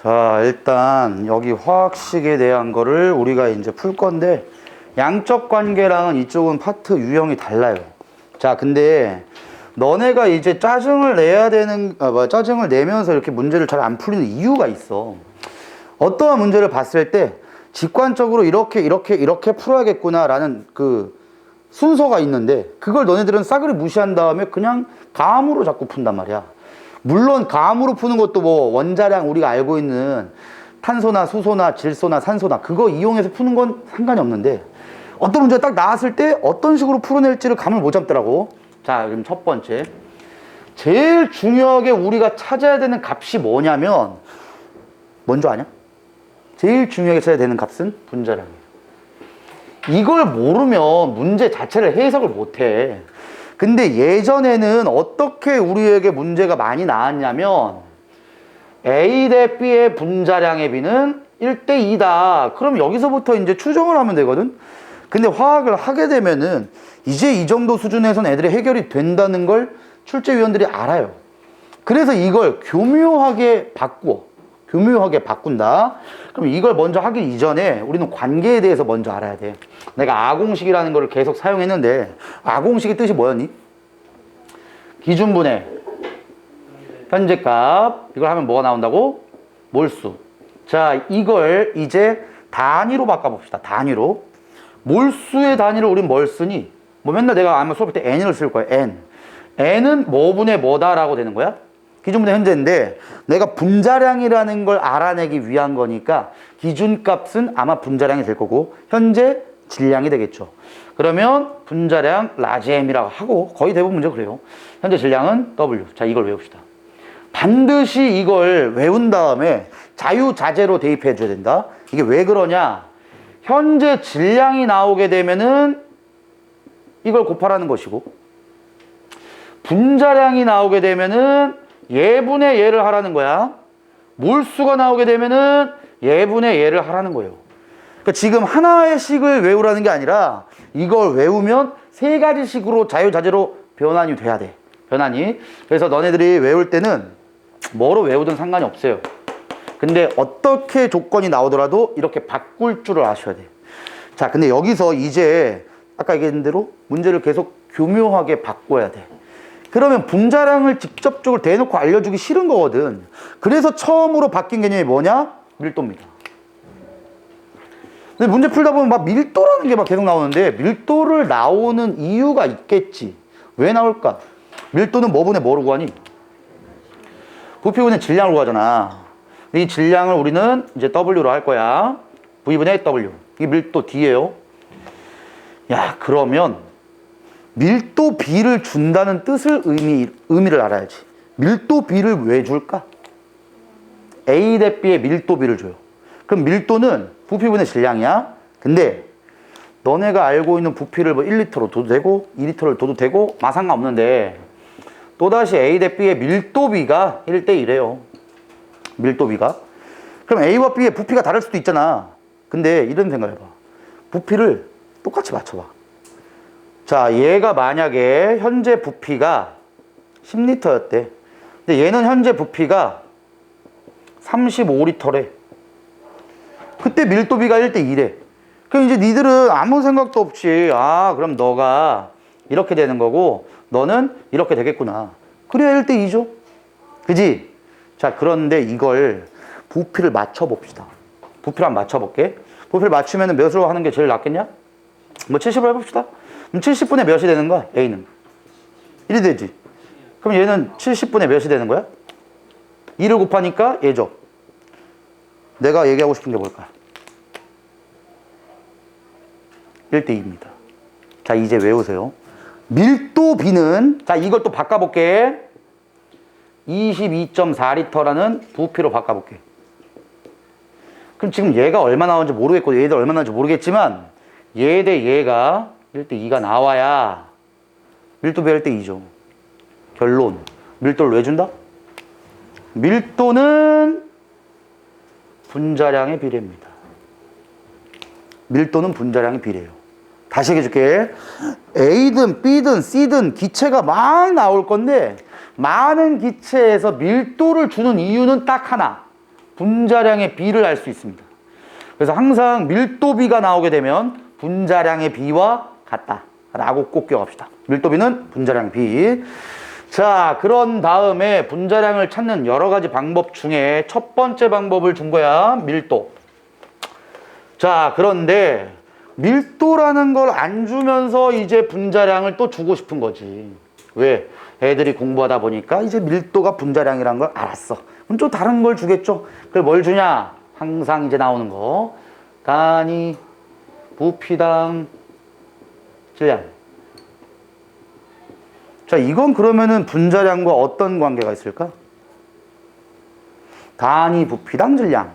자, 일단 여기 화학식에 대한 거를 우리가 이제 풀 건데 양적 관계랑은 이쪽은 파트 유형이 달라요. 자, 근데 너네가 이제 짜증을 내야 되는, 짜증을 내면서 이렇게 문제를 잘 안 풀리는 이유가 있어. 어떠한 문제를 봤을 때 직관적으로 이렇게 풀어야겠구나라는 그 순서가 있는데 그걸 너네들은 싸그리 무시한 다음에 그냥 감으로 자꾸 푼단 말이야. 물론 감으로 푸는 것도 뭐 원자량 우리가 알고 있는 탄소나 수소나 질소나 산소나 그거 이용해서 푸는 건 상관이 없는데 어떤 문제가 딱 나왔을 때 어떤 식으로 풀어낼지를 감을 못 잡더라고. 자, 그럼 첫 번째. 제일 중요하게 우리가 찾아야 되는 값이 뭐냐면 뭔지 아냐? 제일 중요하게 찾아야 되는 값은 분자량이에요. 이걸 모르면 문제 자체를 해석을 못해. 근데 예전에는 어떻게 우리에게 문제가 많이 나왔냐면 A 대 B의 분자량의 비는 1대 2다. 그럼 여기서부터 이제 추정을 하면 되거든. 근데 화학을 하게 되면은 이제 이 정도 수준에서는 애들이 해결이 된다는 걸 출제위원들이 알아요. 그래서 이걸 교묘하게 바꾼다. 그럼 이걸 먼저 하기 이전에 우리는 관계에 대해서 먼저 알아야 돼. 내가 아공식이라는 걸 계속 사용했는데 아공식의 뜻이 뭐였니? 기준분해, 현재값. 이걸 하면 뭐가 나온다고? 몰수. 자, 이걸 이제 단위로 바꿔봅시다. 단위로. 몰수의 단위를 우린 뭘 쓰니? 뭐 맨날 내가 아마 수업할 때 n을 쓸 거야. n은 뭐분의 뭐다라고 되는 거야? 기준분의 현재인데 내가 분자량이라는 걸 알아내기 위한 거니까 기준값은 아마 분자량이 될 거고 현재 질량이 되겠죠. 그러면 분자량 라지 M이라고 하고 거의 대부분 문제 그래요. 현재 질량은 W. 자, 이걸 외웁시다. 반드시 이걸 외운 다음에 자유자재로 대입해 줘야 된다. 이게 왜 그러냐? 현재 질량이 나오게 되면은 이걸 곱하라는 것이고 분자량이 나오게 되면은 예분의 예를 하라는 거야. 몰수가 나오게 되면은 예분의 예를 하라는 거예요. 그러니까 지금 하나의 식을 외우라는 게 아니라 이걸 외우면 세 가지 식으로 자유자재로 변환이 돼야 돼. 변환이. 그래서 너네들이 외울 때는 뭐로 외우든 상관이 없어요. 근데 어떻게 조건이 나오더라도 이렇게 바꿀 줄을 아셔야 돼. 자, 근데 여기서 이제 아까 얘기한 대로 문제를 계속 교묘하게 바꿔야 돼. 그러면 분자량을 직접적으로 대놓고 알려주기 싫은 거거든. 그래서 처음으로 바뀐 개념이 뭐냐? 밀도입니다. 근데 문제 풀다 보면 막 밀도라는 게 막 계속 나오는데 밀도를 나오는 이유가 있겠지. 왜 나올까? 밀도는 뭐분의 뭐로 구하니? 부피분의 질량으로 구하잖아. 이 질량을 우리는 이제 W로 할 거야. V분의 W. 이게 밀도 D예요. 야, 그러면 밀도 B를 준다는 뜻을 의미를 알아야지. 밀도 B를 왜 줄까? A 대 B의 밀도 B를 줘요. 그럼 밀도는 부피분의 질량이야. 근데 너네가 알고 있는 부피를 뭐 1리터로 둬도 되고 2리터를 둬도 되고 마 상관없는데 또다시 A 대 B의 밀도 B가 1대 1이에요. 밀도 B가. 그럼 A와 B의 부피가 다를 수도 있잖아. 근데 이런 생각 해봐. 부피를 똑같이 맞춰봐. 자, 얘가 만약에 현재 부피가 10리터였대. 근데 얘는 현재 부피가 35리터래. 그때 밀도비가 1대 2래. 그럼 이제 니들은 아무 생각도 없이 그럼 너가 이렇게 되는 거고 너는 이렇게 되겠구나. 그래야 1대 2죠. 그지? 자, 그런데 이걸 부피를 맞춰봅시다. 부피를 한번 맞춰볼게. 부피를 맞추면 몇으로 하는 게 제일 낫겠냐? 뭐 70으로 해봅시다. 그럼 70분의 몇이 되는 거야? A는 1이 되지. 그럼 얘는 70분의 몇이 되는 거야? 2를 곱하니까 얘죠. 내가 얘기하고 싶은 게 뭘까? 1대 2입니다. 자, 이제 외우세요. 밀도 B는, 자, 이걸 또 바꿔볼게. 22.4리터라는 부피로 바꿔볼게. 그럼 지금 얘가 얼마 나오는지 모르겠고 얘들 얼마 나오는지 모르겠지만 얘 대 얘가 1대 2가 나와야 밀도비 1대 2죠. 결론. 밀도를 왜 준다? 밀도는 분자량의 비례입니다. 밀도는 분자량의 비례예요. 다시 얘기해줄게. A든 B든 C든 기체가 막 나올 건데 많은 기체에서 밀도를 주는 이유는 딱 하나. 분자량의 비를 알 수 있습니다. 그래서 항상 밀도비가 나오게 되면 분자량의 비와 같다 라고 꼭 기억합시다. 밀도비는 분자량 비. 자, 그런 다음에 분자량을 찾는 여러 가지 방법 중에 첫 번째 방법을 준 거야. 밀도. 자, 그런데 밀도라는 걸 안 주면서 이제 분자량을 또 주고 싶은 거지. 왜? 애들이 공부하다 보니까 이제 밀도가 분자량이란 걸 알았어. 그럼 좀 다른 걸 주겠죠. 그걸 뭘 주냐? 항상 이제 나오는 거. 단위 부피당 질량. 자, 이건 그러면은 분자량과 어떤 관계가 있을까? 단위 부피당 질량.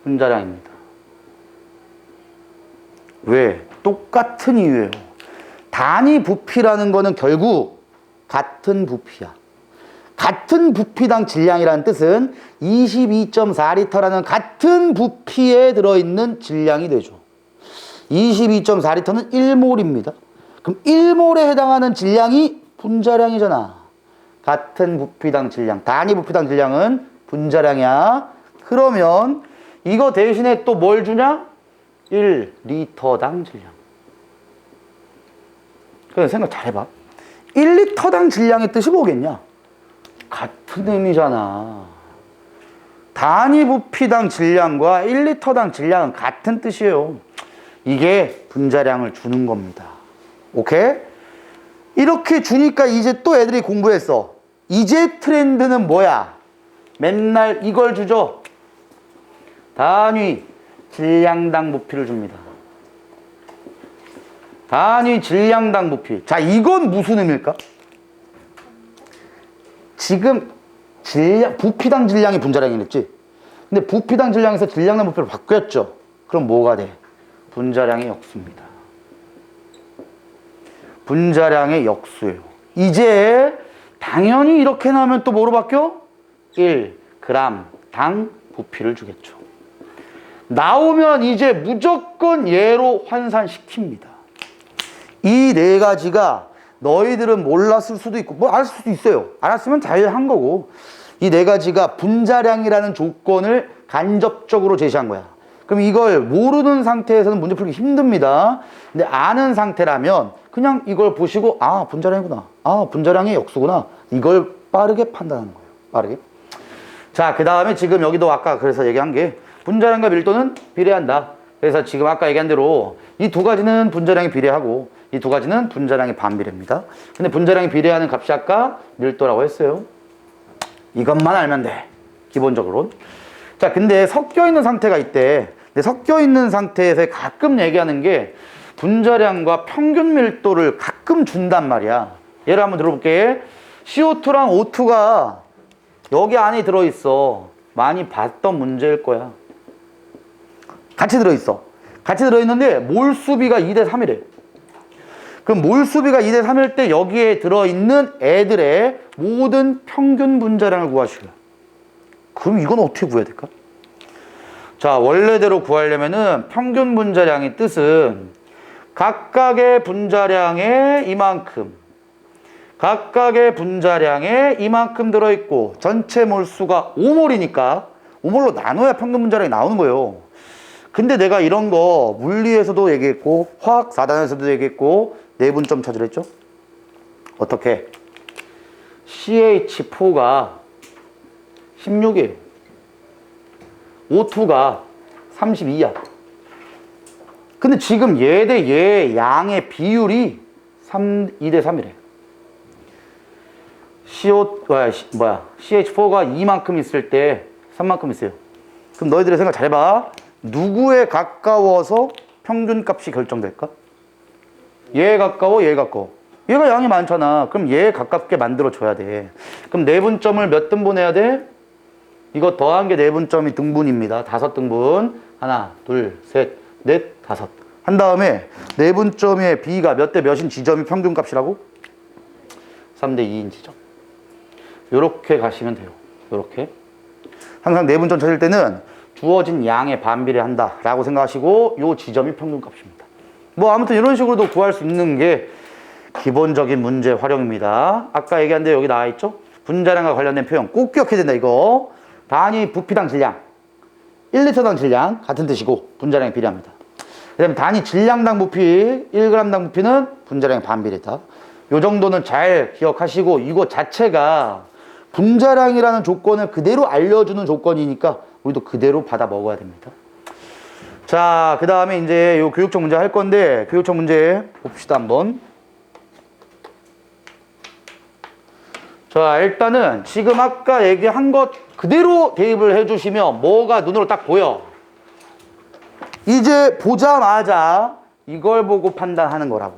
분자량입니다. 왜? 똑같은 이유예요. 단위 부피라는 거는 결국 같은 부피야. 같은 부피당 질량이라는 뜻은 22.4리터라는 같은 부피에 들어있는 질량이 되죠. 22.4리터는 1몰입니다. 그럼 1몰에 해당하는 질량이 분자량이잖아. 같은 부피당 질량, 단위 부피당 질량은 분자량이야. 그러면 이거 대신에 또 뭘 주냐? 1리터당 질량. 그래서 생각 잘 해봐. 1리터당 질량의 뜻이 뭐겠냐? 같은 의미잖아. 단위 부피당 질량과 1리터당 질량은 같은 뜻이에요. 이게 분자량을 주는 겁니다. 오케이? 이렇게 주니까 이제 또 애들이 공부했어. 이제 트렌드는 뭐야? 맨날 이걸 주죠. 단위 질량당 부피를 줍니다. 단위 질량당 부피. 자, 이건 무슨 의미일까? 지금 부피당 질량이 분자량이랬지? 근데 부피당 질량에서 질량당 부피로 바뀌었죠? 그럼 뭐가 돼? 분자량의 역수입니다. 분자량의 역수예요. 이제 당연히 이렇게 나오면 또 뭐로 바뀌어? 1g 당 부피를 주겠죠. 나오면 이제 무조건 얘로 환산시킵니다. 이 네 가지가 너희들은 몰랐을 수도 있고 뭐 알 수도 있어요. 알았으면 잘한 거고, 이 네 가지가 분자량이라는 조건을 간접적으로 제시한 거야. 그럼 이걸 모르는 상태에서는 문제 풀기 힘듭니다. 근데 아는 상태라면 그냥 이걸 보시고 아, 분자량이구나, 아, 분자량의 역수구나, 이걸 빠르게 판단하는 거예요. 빠르게. 자, 그 다음에 지금 여기도 아까 그래서 얘기한 게 분자량과 밀도는 비례한다. 그래서 지금 아까 얘기한 대로 이 두 가지는 분자량이 비례하고 이 두 가지는 분자량이 반비례입니다. 근데 분자량이 비례하는 값이 아까 밀도라고 했어요. 이것만 알면 돼, 기본적으로. 자, 근데 섞여 있는 상태가 있대. 근데 섞여 있는 상태에서 가끔 얘기하는 게 분자량과 평균 밀도를 가끔 준단 말이야. 예를 한번 들어볼게. CO2랑 O2가 여기 안에 들어있어. 많이 봤던 문제일 거야. 같이 들어있어. 같이 들어있는데 몰수비가 2대 3이래. 그럼 몰수비가 2대 3일 때 여기에 들어있는 애들의 모든 평균 분자량을 구하시오. 그럼 이건 어떻게 구해야 될까? 자, 원래대로 구하려면은 평균 분자량의 뜻은 각각의 분자량에 이만큼, 각각의 분자량에 이만큼 들어있고 전체 몰수가 5몰이니까 5몰로 나눠야 평균 분자량이 나오는 거예요. 근데 내가 이런 거 물리에서도 얘기했고 화학 4단에서도 얘기했고 내분점 찾으라 했죠? 어떻게? CH4가 16이에요. O2가 32야. 근데 지금 얘 대 얘 양의 비율이 2대 3이래. CH4가 2만큼 있을 때 3만큼 있어요. 그럼 너희들의 생각 잘 해봐. 누구에 가까워서 평균값이 결정될까? 얘에 가까워, 얘에 가까워. 얘가 양이 많잖아. 그럼 얘에 가깝게 만들어줘야 돼. 그럼 내분점을 몇 등분 해야 돼? 이거 더한 게 내분점이 등분입니다. 5등분. 하나, 둘, 셋, 넷, 5. 한 다음에 내분점의 B가 몇 대 몇인 지점이 평균값이라고? 3대 2인 지점. 요렇게 가시면 돼요. 요렇게. 항상 내분점 찾을 때는 주어진 양에 반비례한다 라고 생각하시고 요 지점이 평균값입니다. 뭐 아무튼 이런 식으로도 구할 수 있는 게 기본적인 문제 활용입니다. 아까 얘기한 데 여기 나와 있죠? 분자량과 관련된 표현 꼭 기억해야 된다. 이거 단위 부피당 질량 1리터당 질량 같은 뜻이고 분자량이 비례합니다. 그 다음에 단위 질량당 부피 1g당 부피는 분자량의 반비례다. 요 정도는 잘 기억하시고 이거 자체가 분자량이라는 조건을 그대로 알려주는 조건이니까 우리도 그대로 받아 먹어야 됩니다. 자, 그 다음에 이제 요 교육적 문제 할 건데 교육적 문제 봅시다 한번. 자, 일단은 지금 아까 얘기한 것 그대로 대입을 해주시면 뭐가 눈으로 딱 보여. 이제 보자마자 이걸 보고 판단하는 거라고.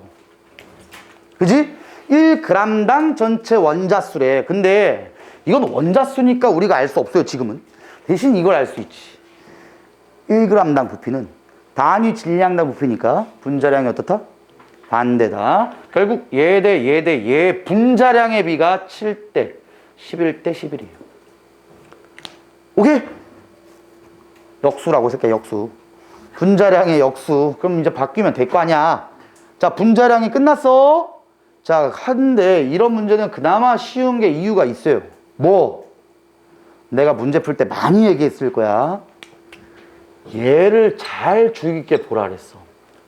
그지? 1g당 전체 원자수래. 근데 이건 원자수니까 우리가 알 수 없어요, 지금은. 대신 이걸 알 수 있지. 1g당 부피는 단위 질량당 부피니까 분자량이 어떻다? 반대다. 결국 얘 대 얘 분자량의 비가 7대 11대 11이에요. 오케이? 역수라고 쓸게, 역수. 분자량의 역수. 그럼 이제 바뀌면 될 거 아니야. 자, 분자량이 끝났어. 자, 한데 이런 문제는 그나마 쉬운 게 이유가 있어요. 뭐? 내가 문제 풀 때 많이 얘기했을 거야. 얘를 잘 주의 깊게 보라 그랬어.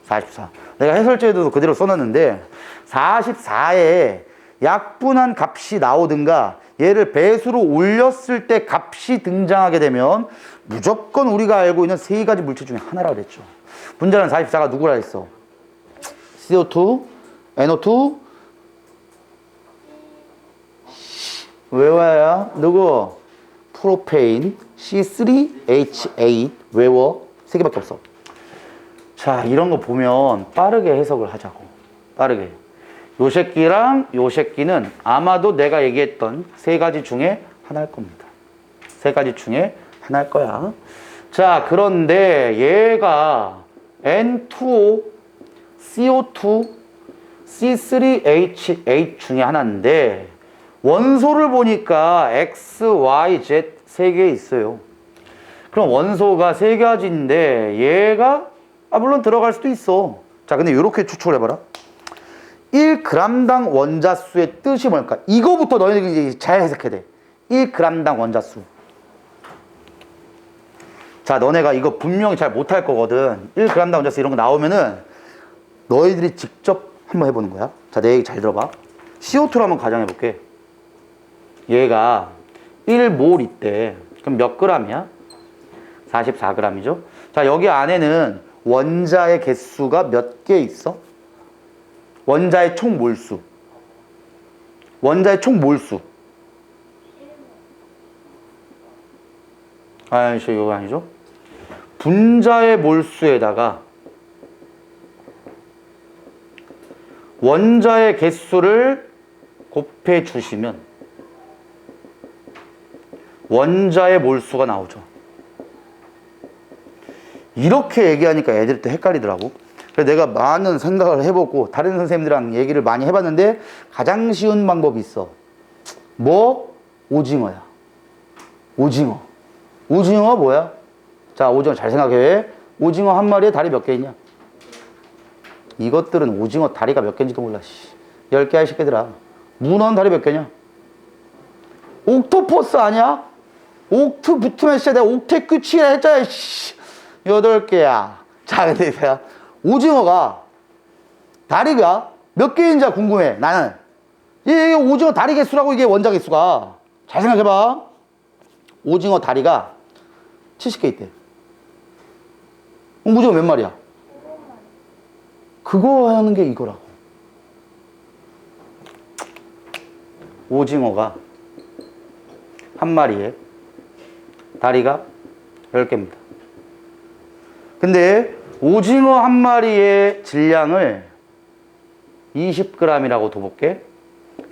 44. 내가 해설제도 그대로 써놨는데 44에 약분한 값이 나오든가 얘를 배수로 올렸을 때 값이 등장하게 되면 무조건 우리가 알고 있는 세 가지 물질 중에 하나라고 그랬죠. 분자량 44가 누구라 했어? CO2, NO2, 외워야 누구? 프로페인, C3H8 외워. 세 개밖에 없어. 자, 이런 거 보면 빠르게 해석을 하자고. 빠르게. 요 새끼랑 요 새끼는 아마도 내가 얘기했던 세 가지 중에 하나일 겁니다. 세 가지 중에 하나일 거야. 자, 그런데 얘가 N2O, CO2, C3H8 중에 하나인데 원소를 보니까 X, Y, Z 세 개 있어요. 그럼 원소가 세 가지인데 얘가 물론 들어갈 수도 있어. 자, 근데 이렇게 추측을 해봐라. 1g당 원자수의 뜻이 뭘까? 이거부터 너희들이 이제 잘 해석해야 돼. 1g당 원자수. 자, 너네가 이거 분명히 잘 못할 거거든. 1g당 원자수 이런 거 나오면은 너희들이 직접 한번 해보는 거야. 자, 내 얘기 잘 들어봐. CO2로 한번 가정해볼게. 얘가 1몰 있대. 그럼 몇 g이야? 44g이죠. 자, 여기 안에는 원자의 개수가 몇 개 있어? 원자의 총 몰수. 원자의 총 몰수. 아니죠, 이거 아니죠. 분자의 몰수에다가 원자의 개수를 곱해 주시면 원자의 몰수가 나오죠. 이렇게 얘기하니까 애들이 또 헷갈리더라고. 그래서 내가 많은 생각을 해보고 다른 선생님들이랑 얘기를 많이 해봤는데 가장 쉬운 방법이 있어. 뭐? 오징어야. 오징어. 오징어가 뭐야? 자, 오징어 잘 생각해. 오징어 한 마리에 다리 몇 개 있냐? 이것들은 오징어 다리가 몇 개인지도 몰라. 10개 할 새끼들아. 문어는 다리 몇 개냐? 옥토퍼스 아니야? 옥트 붙으면 진짜 내가 옥태 끝이라 했잖아. 8개야. 자, 근데 내가 오징어가 다리가 몇 개인지 궁금해. 나는 이게 오징어 다리 개수라고. 이게 원자 개수가. 잘 생각해봐. 오징어 다리가 70개 있대. 오징어 몇 마리야? 그거 하는 게 이거라고. 오징어가 한 마리에 다리가 10개입니다. 근데 오징어 한 마리의 질량을 20g이라고 둬볼게.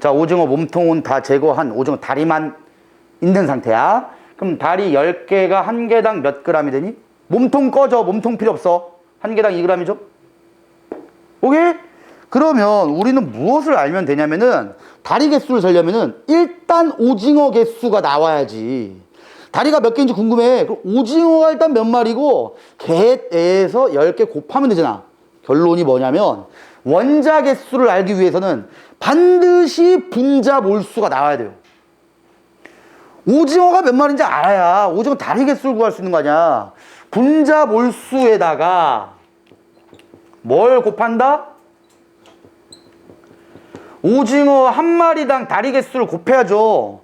자, 오징어 몸통은 다 제거한 오징어 다리만 있는 상태야. 그럼 다리 10개가 한 개당 몇 g이 되니? 몸통 꺼져. 몸통 필요 없어. 한 개당 2g이죠? 오케이? 그러면 우리는 무엇을 알면 되냐면은 다리 개수를 재려면은 일단 오징어 개수가 나와야지. 다리가 몇 개인지 궁금해. 그럼 오징어가 일단 몇 마리고 개에서 10개 곱하면 되잖아. 결론이 뭐냐면 원자 개수를 알기 위해서는 반드시 분자 몰수가 나와야 돼요. 오징어가 몇 마리인지 알아야 오징어 다리 개수를 구할 수 있는 거 아니야. 분자 몰수에다가 뭘 곱한다? 오징어 한 마리당 다리 개수를 곱해야죠.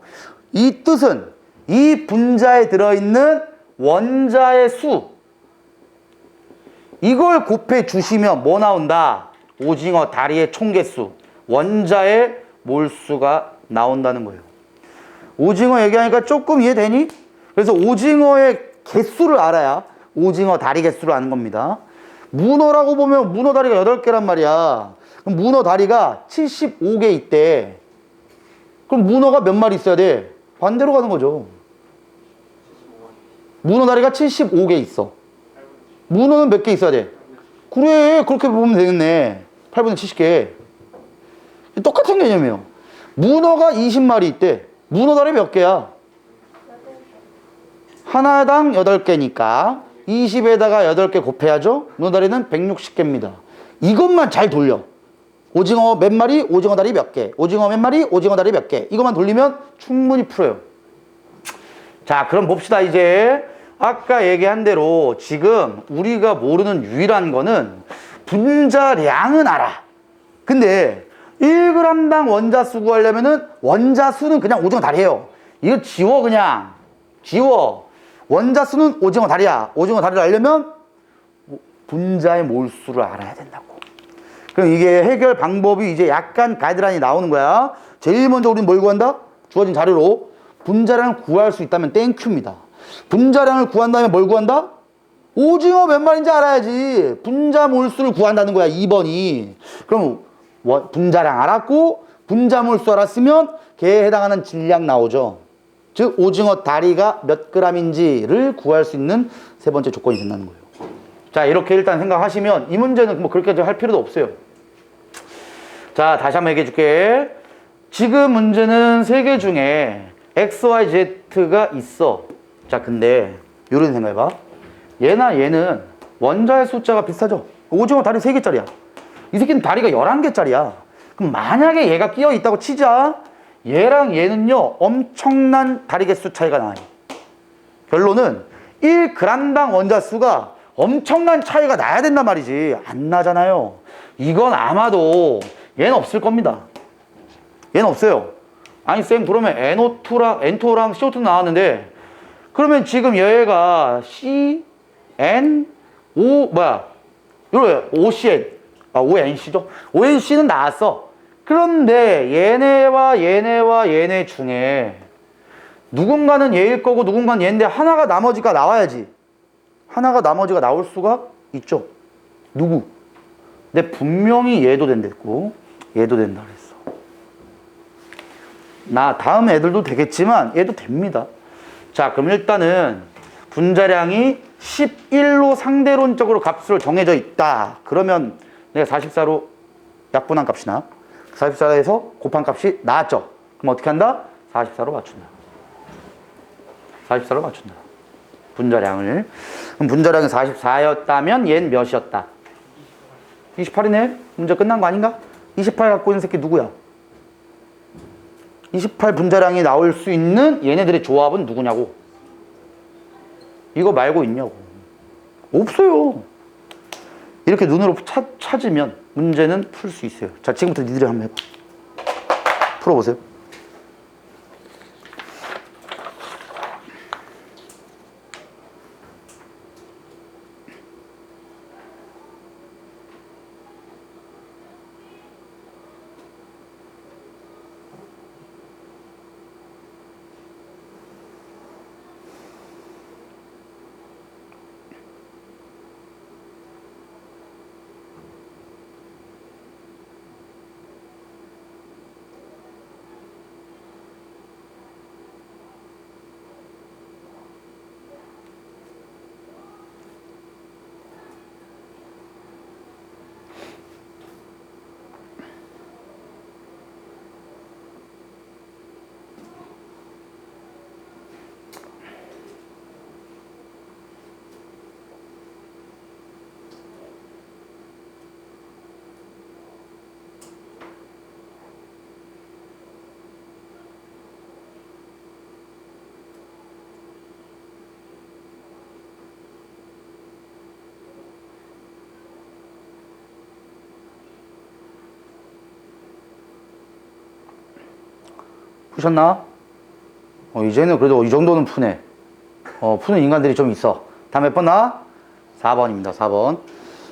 이 뜻은 이 분자에 들어있는 원자의 수, 이걸 곱해 주시면 뭐 나온다? 오징어 다리의 총 개수, 원자의 몰수가 나온다는 거예요. 오징어 얘기하니까 조금 이해되니? 그래서 오징어의 개수를 알아야 오징어 다리 개수를 아는 겁니다. 문어라고 보면 문어 다리가 8개란 말이야. 그럼 문어 다리가 75개 있대. 그럼 문어가 몇 마리 있어야 돼? 반대로 가는 거죠. 문어 다리가 75개 있어. 문어는 몇 개 있어야 돼? 그래, 그렇게 보면 되겠네. 8분의 70개. 똑같은 개념이에요. 문어가 20마리 있대. 문어 다리 몇 개야? 하나당 8개니까 20에다가 8개 곱해야죠. 문어 다리는 160개입니다. 이것만 잘 돌려. 오징어 몇 마리, 오징어 다리 몇 개. 오징어 몇 마리, 오징어 다리 몇 개. 이것만 돌리면 충분히 풀어요. 자, 그럼 봅시다. 이제 아까 얘기한 대로 지금 우리가 모르는 유일한 거는 분자량은 알아. 근데 1g당 원자수 구하려면은 원자수는 그냥 오징어 다리예요. 이거 지워, 그냥 지워. 원자수는 오징어 다리야. 오징어 다리를 알려면 분자의 몰수를 알아야 된다고. 그럼 이게 해결 방법이 이제 약간 가이드라인이 나오는 거야. 제일 먼저 우리는 뭘 구한다? 주어진 자료로 분자량을 구할 수 있다면 땡큐입니다. 분자량을 구한 다음에 뭘 구한다? 오징어 몇 마리인지 알아야지. 분자 몰수를 구한다는 거야, 2번이. 그럼 분자량 알았고 분자 몰수 알았으면 걔에 해당하는 질량 나오죠. 즉 오징어 다리가 몇 g인지를 구할 수 있는 세 번째 조건이 된다는 거예요. 자, 이렇게 일단 생각하시면 이 문제는 뭐 그렇게 할 필요도 없어요. 자, 다시 한번 얘기해 줄게. 지금 문제는 3개 중에 X, Y, Z가 있어. 자, 근데 이런 생각해봐. 얘나 얘는 원자의 숫자가 비슷하죠. 오징어 다리 3개짜리야. 이 새끼는 다리가 11개짜리야. 그럼 만약에 얘가 끼어 있다고 치자. 얘랑 얘는요 엄청난 다리 개수 차이가 나요. 결론은 1g당 원자수가 엄청난 차이가 나야 된단 말이지. 안 나잖아요. 이건 아마도 얘는 없을 겁니다. 얘는 없어요. 아니 쌤, 그러면 N2랑 CO2 나왔는데 그러면 지금 얘가 C, N, O 뭐야? 이거 OCN, ONC죠? ONC는 나왔어. 그런데 얘네와 얘네 중에 누군가는 얘일 거고 누군가는 얘인데 하나가 나머지가 나와야지. 하나가 나머지가 나올 수가 있죠. 누구? 근데 분명히 얘도 된댔고 얘도 된다 그랬어. 나 다음 애들도 되겠지만 얘도 됩니다. 자, 그럼 일단은 분자량이 11로 상대론적으로 값으로 정해져 있다. 그러면 내가 44로 약분한 값이 나. 44에서 곱한 값이 나왔죠. 그럼 어떻게 한다? 44로 맞춘다. 44로 맞춘다. 분자량을. 그럼 분자량이 44였다면 얘는 몇이었다? 28이네? 문제 끝난 거 아닌가? 28 갖고 있는 새끼 누구야? 28 분자량이 나올 수 있는 얘네들의 조합은 누구냐고. 이거 말고 있냐고. 없어요. 이렇게 눈으로 찾으면 문제는 풀 수 있어요. 자, 지금부터 니들이 한번 해봐. 풀어보세요. 푸셨나? 이제는 그래도 이 정도는 푸네. 푸는 인간들이 좀 있어. 다음 몇 번 나? 4번입니다. 4번.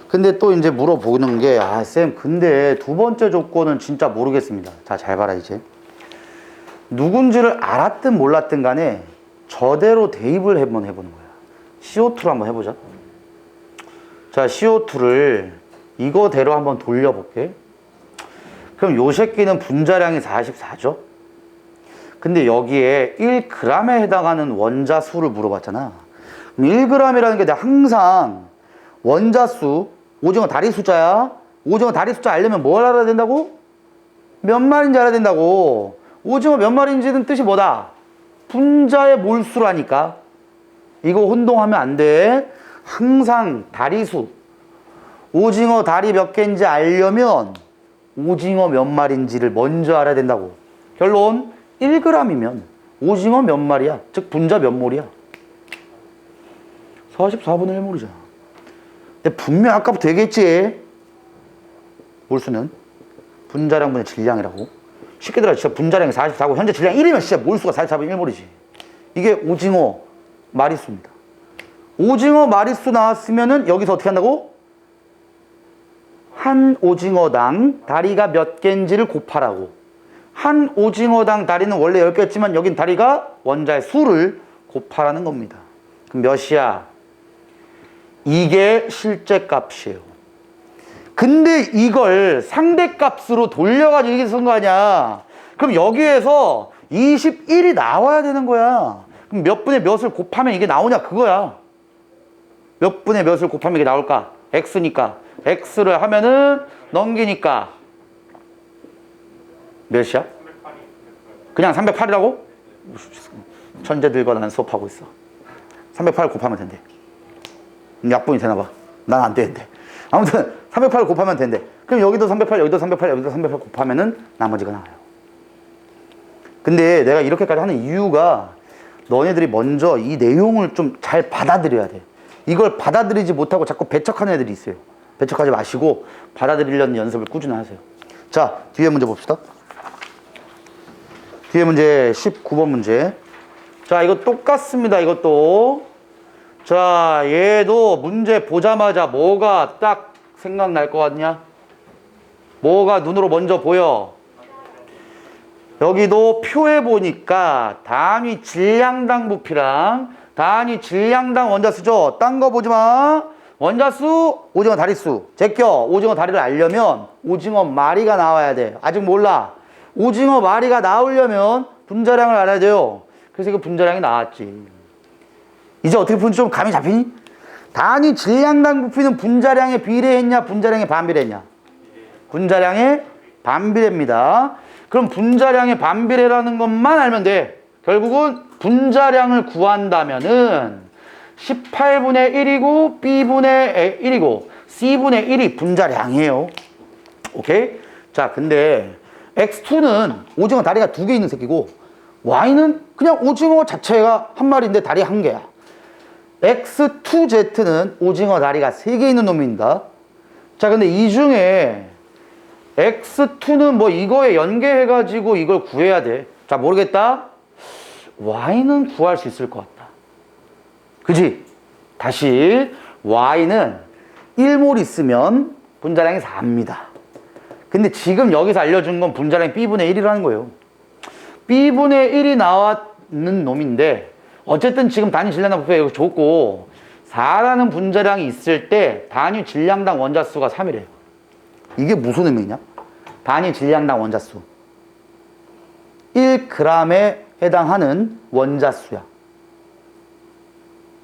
근데 또 이제 물어보는 게, 쌤, 근데 두 번째 조건은 진짜 모르겠습니다. 자, 잘 봐라, 이제. 누군지를 알았든 몰랐든 간에 저대로 대입을 한번 해보는 거야. CO2로 한번 해보자. 자, CO2를 이거대로 한번 돌려볼게. 그럼 요 새끼는 분자량이 44죠? 근데 여기에 1g에 해당하는 원자 수를 물어봤잖아. 그럼 1g이라는 게 내가 항상 원자 수, 오징어 다리 숫자야. 오징어 다리 숫자 알려면 뭘 알아야 된다고? 몇 마리인지 알아야 된다고. 오징어 몇 마리인지는 뜻이 뭐다? 분자의 몰수라니까. 이거 혼동하면 안 돼. 항상 다리수. 오징어 다리 몇 개인지 알려면 오징어 몇 마리인지를 먼저 알아야 된다고. 결론 1g이면 오징어 몇 마리야? 즉 분자 몇 몰이야? 44분의 1몰이잖아. 근데 분명 아까부터 얘기했지. 몰수는 분자량분의 질량이라고. 쉽게 들어. 진짜 분자량이 44고 현재 질량 1이면 진짜 몰수가 44분의 1몰이지. 이게 오징어 마리수입니다. 오징어 마리수 나왔으면은 여기서 어떻게 한다고? 한 오징어당 다리가 몇 개인지를 곱하라고. 한 오징어당 다리는 원래 10개였지만 여긴 다리가 원자의 수를 곱하라는 겁니다. 그럼 몇이야? 이게 실제 값이에요. 근데 이걸 상대값으로 돌려가지고 이렇게 쓴 거 아니야. 그럼 여기에서 21이 나와야 되는 거야. 그럼 몇 분의 몇을 곱하면 이게 나오냐 그거야. 몇 분의 몇을 곱하면 이게 나올까? x니까. x를 하면은 넘기니까 몇이야? 그냥 308이라고? 천재들과 나는 수업하고 있어. 308 곱하면 된대. 약분이 되나봐. 난 안 되는데. 아무튼 308을 곱하면 된대. 그럼 여기도 308, 여기도 308, 여기도 308 곱하면은 나머지가 나와요. 근데 내가 이렇게까지 하는 이유가 너네들이 먼저 이 내용을 좀 잘 받아들여야 돼. 이걸 받아들이지 못하고 자꾸 배척하는 애들이 있어요. 배척하지 마시고 받아들이려는 연습을 꾸준히 하세요. 자, 뒤에 문제 봅시다. 뒤에 문제 19번 문제. 자, 이거 똑같습니다. 이것도. 자, 얘도 문제 보자마자 뭐가 딱 생각날 것 같냐? 뭐가 눈으로 먼저 보여? 여기도 표에 보니까 단위 질량당 부피랑 단위 질량당 원자수죠. 딴 거 보지 마. 원자수, 오징어 다리수. 제껴. 오징어 다리를 알려면 오징어 마리가 나와야 돼. 아직 몰라. 오징어 마리가 나오려면 분자량을 알아야 돼요. 그래서 이거 분자량이 나왔지. 이제 어떻게 푸는지 좀 감이 잡히니? 단위 질량당 부피는 분자량에 비례했냐, 분자량에 반비례했냐? 분자량에 반비례입니다. 그럼 분자량의 반비례라는 것만 알면 돼. 결국은 분자량을 구한다면은 18분의 1이고 B분의 1이고 C분의 1이 분자량이에요. 오케이? 자, 근데 X2는 오징어 다리가 2개 있는 새끼고 Y는 그냥 오징어 자체가 한 마리인데 다리 1개야. X2Z는 오징어 다리가 3개 있는 놈입니다. 자, 근데 이 중에 X2는 뭐 이거에 연계해가지고 이걸 구해야 돼. 자, 모르겠다. Y는 구할 수 있을 것 같다. 그지? 다시 Y는 1몰 있으면 분자량이 4입니다. 근데 지금 여기서 알려준 건 분자량이 B분의 1이라는 거예요. B분의 1이 나왔는 놈인데 어쨌든 지금 단위 질량당 부피가 여기 줬고 4라는 분자량이 있을 때 단위 질량당 원자수가 3이래요. 이게 무슨 의미냐? 단위 질량당 원자수 1g에 해당하는 원자수야.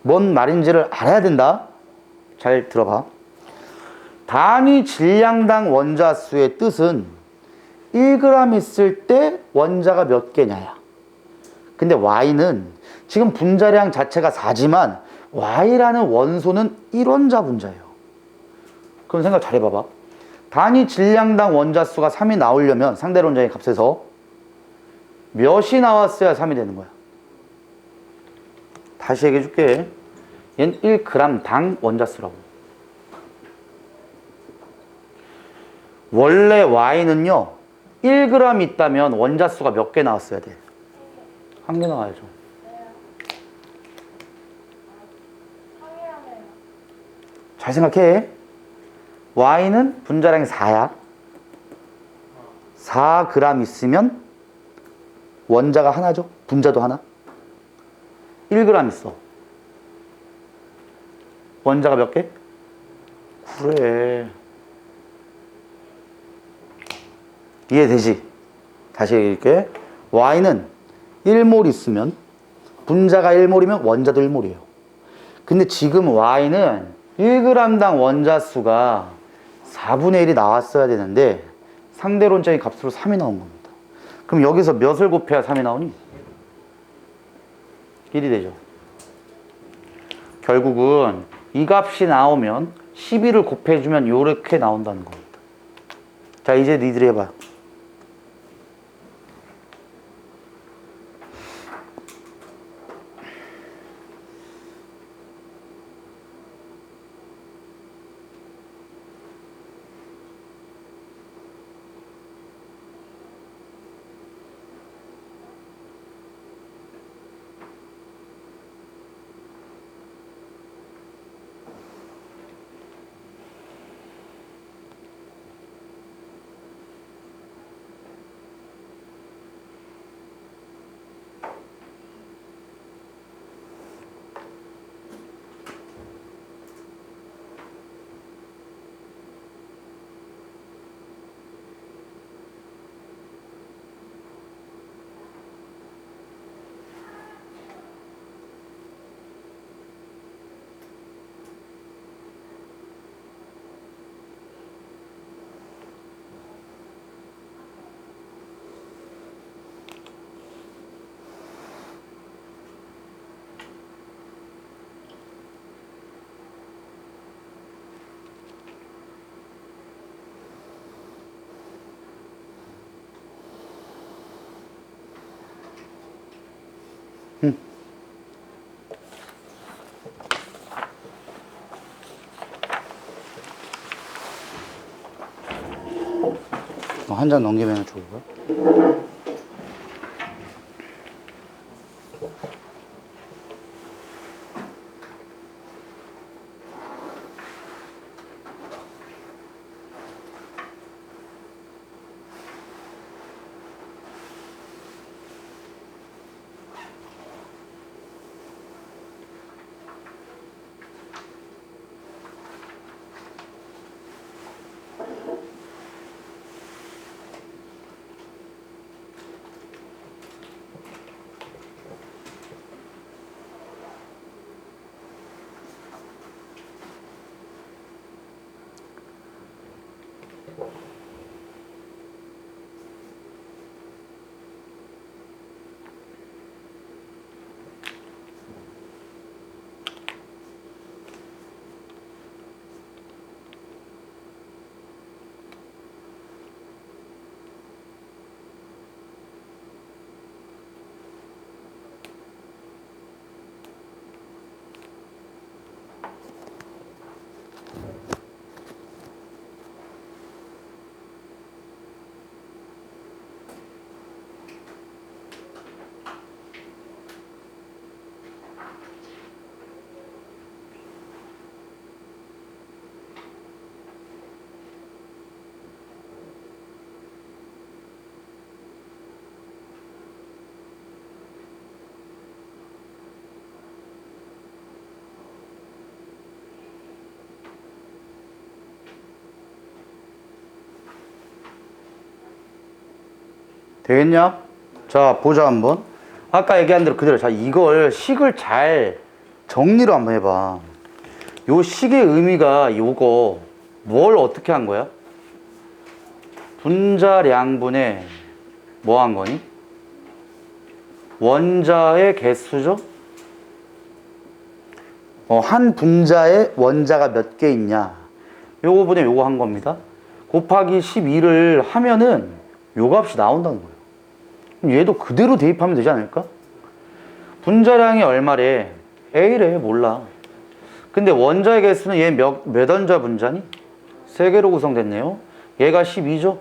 뭔 말인지를 알아야 된다. 잘 들어봐. 단위 질량당 원자수의 뜻은 1g 있을 때 원자가 몇 개냐야. 근데 Y는 지금 분자량 자체가 4지만 Y라는 원소는 1원자 분자예요. 그럼 생각 잘 해봐봐. 단위 질량당 원자수가 3이 나오려면 상대로 원자의 값에서 몇이 나왔어야 3이 되는 거야. 다시 얘기해 줄게. 얘는 1g당 원자수라고. 원래 Y는요 1g 있다면 원자수가 몇 개 나왔어야 돼? 한 개 나와야죠. 잘 생각해. Y는 분자량이 4야. 4g 있으면 원자가 하나죠. 분자도 하나. 1g 있어. 원자가 몇 개? 그래. 이해되지? 다시 얘기할게. Y는 1몰 있으면 분자가 1몰이면 원자도 1몰이에요. 근데 지금 Y는 1g당 원자 수가 4분의 1이 나왔어야 되는데 상대론적인 값으로 3이 나온 겁니다. 그럼 여기서 몇을 곱해야 3이 나오니? 1이 되죠. 결국은 이 값이 나오면 12를 곱해주면 이렇게 나온다는 겁니다. 자, 이제 니들이 해봐. 한 장 넘기면 좋을 거야. 되겠냐? 자, 보자 한번. 아까 얘기한 대로 그대로. 자, 이걸 식을 잘 정리를 한번 해봐. 요 식의 의미가 요거 뭘 어떻게 한 거야? 분자량분의 뭐 한 거니? 원자의 개수죠? 한 분자에 원자가 몇 개 있냐? 요거 분의 요거 한 겁니다. 곱하기 12를 하면은 요 값이 나온다는 거예요. 그럼 얘도 그대로 대입하면 되지 않을까? 분자량이 얼마래? A래. 몰라. 근데 원자의 개수는 얘 몇 원자 분자니? 3개로 구성됐네요. 얘가 12죠?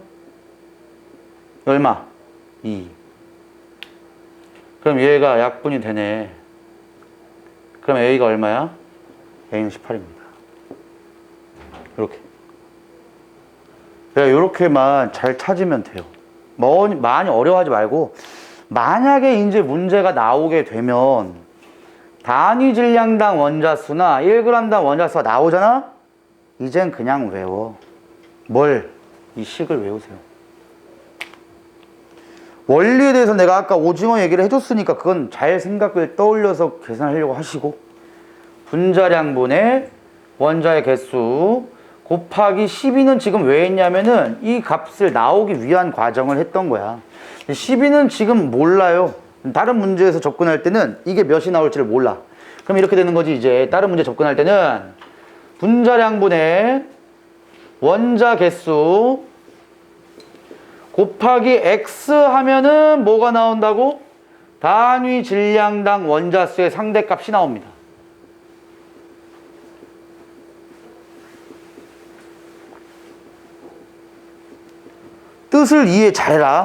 얼마? 2. 그럼 얘가 약분이 되네. 그럼 A가 얼마야? A는 18입니다. 이렇게. 이렇게만 잘 찾으면 돼요. 많이 어려워하지 말고, 만약에 이제 문제가 나오게 되면 단위 질량당 원자수나 1g당 원자수가 나오잖아? 이젠 그냥 외워. 뭘? 이 식을 외우세요. 원리에 대해서 내가 아까 오징어 얘기를 해줬으니까 그건 잘 생각을 떠올려서 계산하려고 하시고, 분자량분의 원자의 개수 곱하기 12는 지금 왜 했냐면은 이 값을 나오기 위한 과정을 했던 거야. 12는 지금 몰라요. 다른 문제에서 접근할 때는 이게 몇이 나올지를 몰라. 그럼 이렇게 되는 거지. 이제 다른 문제 접근할 때는 분자량분의 원자 개수 곱하기 X 하면은 뭐가 나온다고? 단위 질량당 원자수의 상대값이 나옵니다. 뜻을 이해 잘해라.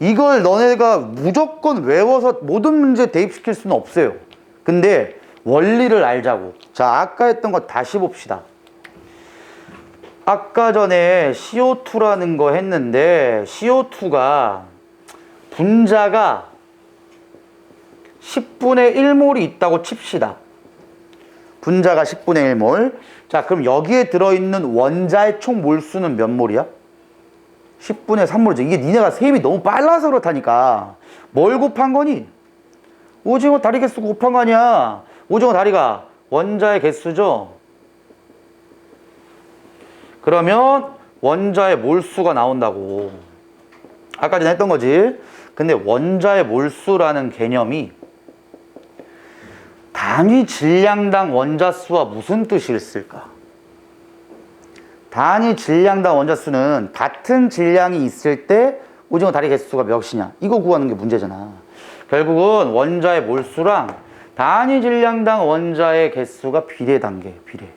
이걸 너네가 무조건 외워서 모든 문제에 대입시킬 수는 없어요. 근데 원리를 알자고. 자, 아까 했던 거 다시 봅시다. 아까 전에 CO2라는 거 했는데 CO2가 분자가 10분의 1몰이 있다고 칩시다. 분자가 10분의 1몰. 자, 그럼 여기에 들어있는 원자의 총 몰수는 몇 몰이야? 10분의 3몰이죠. 이게 니네가 셈이 너무 빨라서 그렇다니까. 뭘 곱한 거니? 오징어 다리 개수 곱한 거 아니야. 오징어 다리가 원자의 개수죠. 그러면 원자의 몰수가 나온다고. 아까 전에 했던 거지. 근데 원자의 몰수라는 개념이 단위 질량당 원자수와 무슨 뜻이 있을까? 단위 질량당 원자수는 같은 질량이 있을 때 오징어 다리 개수가 몇이냐, 이거 구하는 게 문제잖아. 결국은 원자의 몰수랑 단위 질량당 원자의 개수가 비례 단계, 비례.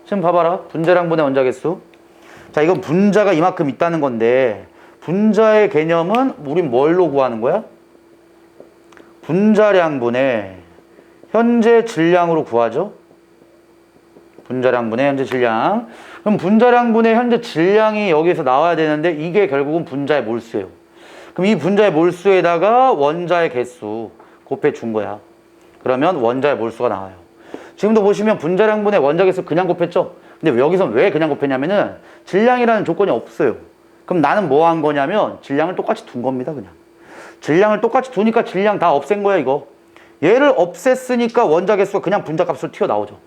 지금 봐봐라. 분자량분의 원자 개수. 자, 이건 분자가 이만큼 있다는 건데 분자의 개념은 우린 뭘로 구하는 거야? 분자량분의 현재 질량으로 구하죠. 분자량분의 현재 질량. 그럼 분자량분의 현재 질량이 여기에서 나와야 되는데 이게 결국은 분자의 몰수예요. 그럼 이 분자의 몰수에다가 원자의 개수 곱해 준 거야. 그러면 원자의 몰수가 나와요. 지금도 보시면 분자량분의 원자 개수 그냥 곱했죠? 근데 여기서 왜 그냥 곱했냐면은 질량이라는 조건이 없어요. 그럼 나는 뭐 한 거냐면 질량을 똑같이 둔 겁니다, 그냥. 질량을 똑같이 두니까 질량 다 없앤 거야, 이거. 얘를 없앴으니까 원자 개수가 그냥 분자 값으로 튀어나오죠.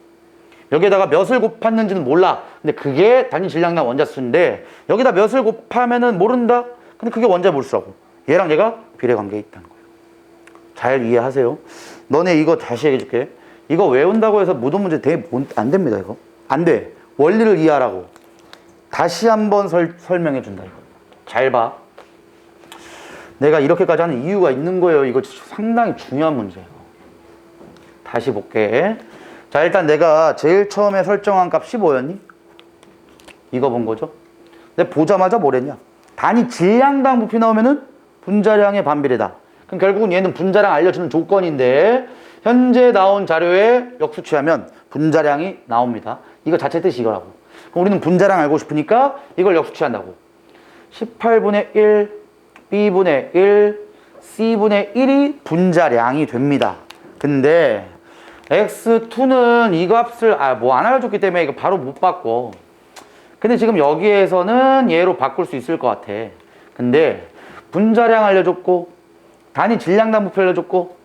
여기에다가 몇을 곱했는지는 몰라. 근데 그게 단위 질량당 원자수인데 여기다 몇을 곱하면은 모른다? 근데 그게 원자 몰수라고. 얘랑 얘가 비례 관계에 있다는 거예요. 잘 이해하세요. 너네 이거 다시 얘기해줄게. 이거 외운다고 해서 모든 문제 안 됩니다, 이거. 안 돼. 원리를 이해하라고. 다시 한번 설명해 준다, 이거. 잘 봐. 내가 이렇게까지 하는 이유가 있는 거예요. 이거 상당히 중요한 문제예요. 다시 볼게. 자, 일단 내가 제일 처음에 설정한 값 15였니? 이거 본 거죠? 근데 보자마자 뭐랬냐? 단위 질량당 부피 나오면은 분자량의 반비례다. 그럼 결국은 얘는 분자량 알려주는 조건인데 현재 나온 자료에 역수취하면 분자량이 나옵니다. 이거 자체 뜻이 이거라고. 그럼 우리는 분자량 알고 싶으니까 이걸 역수취한다고. 18분의 1, B분의 1, C분의 1이 분자량이 됩니다. 근데 X2는 이 값을 뭐 안 알려줬기 때문에 이거 바로 못 바꿔. 근데 지금 여기에서는 얘로 바꿀 수 있을 것 같아. 근데 분자량 알려줬고 단위 질량당 부피 알려줬고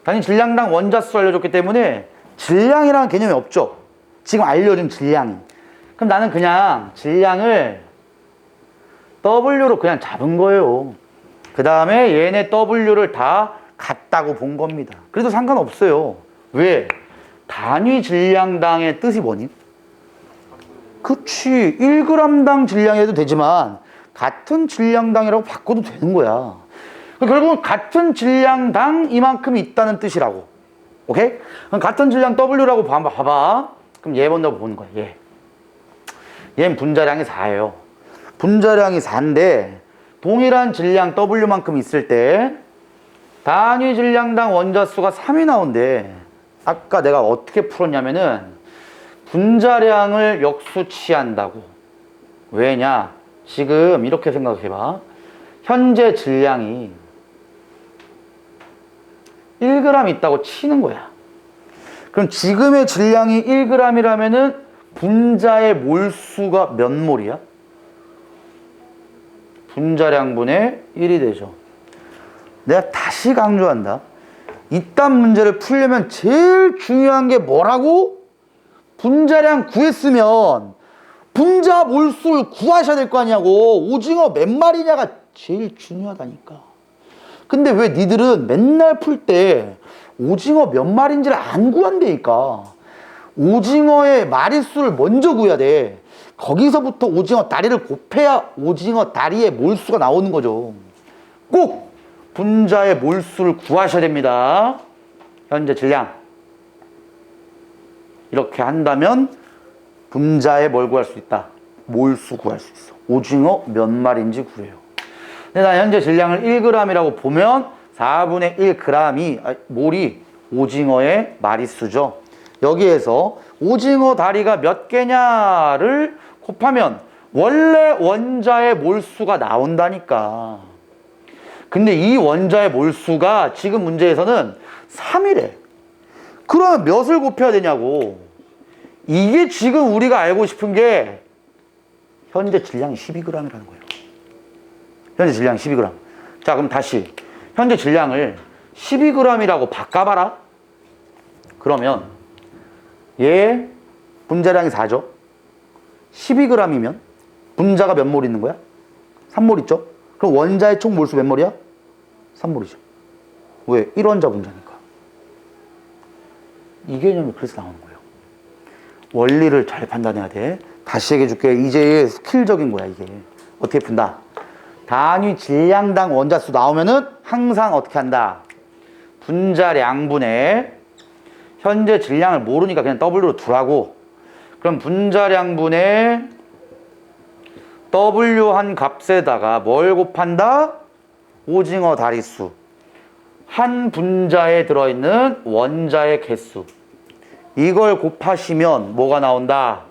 단위 질량당 원자수 알려줬기 때문에 질량이라는 개념이 없죠. 지금 알려준 질량이. 그럼 나는 그냥 질량을 W로 그냥 잡은 거예요. 그 다음에 얘네 W를 다 같다고 본 겁니다. 그래도 상관없어요. 왜? 단위 질량당의 뜻이 뭐니? 그치. 1g당 질량해도 되지만 같은 질량당이라고 바꿔도 되는 거야. 결국은 같은 질량당 이만큼 있다는 뜻이라고. 오케이? 그럼 같은 질량 W라고 봐봐. 그럼 얘 먼저 보는 거야. 얘는 분자량이 4예요. 분자량이 4인데 동일한 질량 W만큼 있을 때 단위 질량당 원자수가 3이 나온대. 아까 내가 어떻게 풀었냐면은 분자량을 역수치한다고. 왜냐? 지금 이렇게 생각해봐. 현재 질량이 1g 있다고 치는 거야. 그럼 지금의 질량이 1g이라면은 분자의 몰수가 몇 몰이야? 분자량분의 1이 되죠. 내가 다시 강조한다. 이딴 문제를 풀려면 제일 중요한 게 뭐라고? 분자량 구했으면 분자 몰수를 구하셔야 될 거 아니냐고. 오징어 몇 마리냐가 제일 중요하다니까. 근데 왜 니들은 맨날 풀 때 오징어 몇 마리인지를 안 구한다니까. 오징어의 마리수를 먼저 구해야 돼. 거기서부터 오징어 다리를 곱해야 오징어 다리의 몰수가 나오는 거죠. 꼭 분자의 몰수를 구하셔야 됩니다. 현재 질량. 이렇게 한다면 분자의 뭘 구할 수 있다? 몰수 구할 수 있어. 오징어 몇 마리인지 구해요. 근데 나 현재 질량을 1g이라고 보면 4분의 1g이 몰이 오징어의 마리수죠. 여기에서 오징어 다리가 몇 개냐를 곱하면 원래 원자의 몰수가 나온다니까. 근데 이 원자의 몰수가 지금 문제에서는 3이래. 그러면 몇을 곱해야 되냐고. 이게 지금 우리가 알고 싶은 게 현재 질량이 12g이라는 거예요. 현재 질량이 12g. 자, 그럼 다시 현재 질량을 12g이라고 바꿔봐라. 그러면 얘 분자량이 4죠. 12g이면 분자가 몇 몰 있는 거야? 3몰 있죠? 그럼 원자의 총 몰수 몇 몰이야? 3몰이죠. 왜? 1원자 분자니까. 이 개념이 그래서 나오는 거예요. 원리를 잘 판단해야 돼. 다시 얘기해 줄게. 이제 스킬적인 거야, 이게. 어떻게 푼다? 단위 질량당 원자수 나오면은 항상 어떻게 한다? 분자량분의 현재 질량을 모르니까 그냥 W로 두라고. 그럼 분자량분의 W 한 값에다가 뭘 곱한다? 오징어 다리수. 한 분자에 들어있는 원자의 개수. 이걸 곱하시면 뭐가 나온다?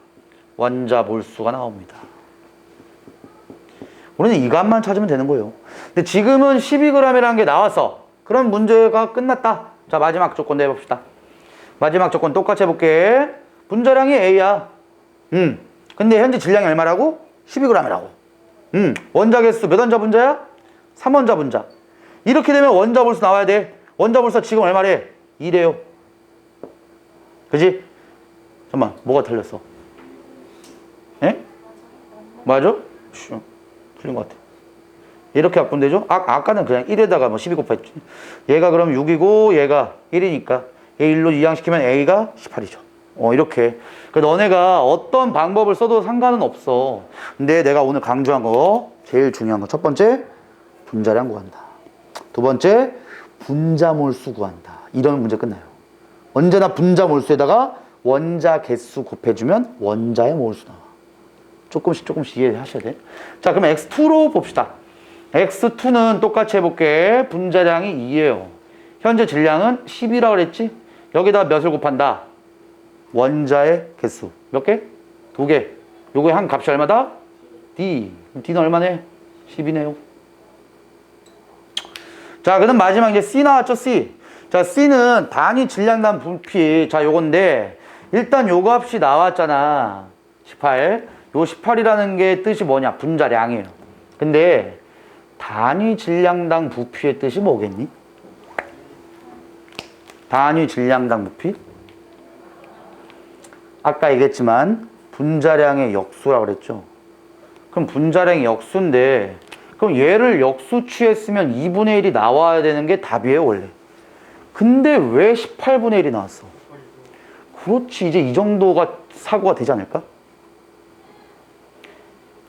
원자 몰수가 나옵니다. 우리는 이 값만 찾으면 되는 거예요. 근데 지금은 12g이라는 게 나와서 그럼 문제가 끝났다. 자, 마지막 조건 내봅시다. 마지막 조건 똑같이 해볼게. 분자량이 A야. 근데 현재 질량이 얼마라고? 12g이라고. 원자 개수 몇 원자 분자야? 3원자 분자. 이렇게 되면 원자 몰수 나와야 돼. 원자 몰수 지금 얼마래? 2래요. 그지? 잠깐만, 뭐가 틀렸어? 에? 맞아? 틀린 것 같아. 이렇게 바꾸면 되죠? 아까는 그냥 1에다가 뭐 12 곱했지. 얘가 그럼 6이고 얘가 1이니까 얘 1로 이항시키면 A가 18이죠. 이렇게. 그러니까 너네가 어떤 방법을 써도 상관은 없어. 근데 내가 오늘 강조한 거 제일 중요한 거 첫 번째 분자량 구한다. 두 번째 분자 몰수 구한다. 이런 문제 끝나요. 언제나 분자 몰수에다가 원자 개수 곱해주면 원자의 몰수 나와. 조금씩 이해하셔야 돼. 자, 그럼 X2로 봅시다. X2는 똑같이 해볼게. 분자량이 2예요. 현재 질량은 10이라고 그랬지? 여기다 몇을 곱한다? 원자의 개수. 몇 개? 2개. 요거의 한 값이 얼마다? D. 그럼 D는 얼마네? 10이네요. 자, 그다음 마지막 이제 C 나왔죠, C. 자, C는 단위 질량당 부피. 자, 요건데 일단 요 값이 나왔잖아. 18. 요 18이라는 게 뜻이 뭐냐? 분자량이에요. 근데 단위 질량당 부피의 뜻이 뭐겠니? 단위 질량당 부피? 아까 얘기했지만 분자량의 역수라고 그랬죠. 그럼 분자량이 역수인데 그럼 얘를 역수 취했으면 2분의 1이 나와야 되는 게 답이에요, 원래. 근데 왜 18분의 1이 나왔어? 그렇지, 이제 이 정도가 사고가 되지 않을까?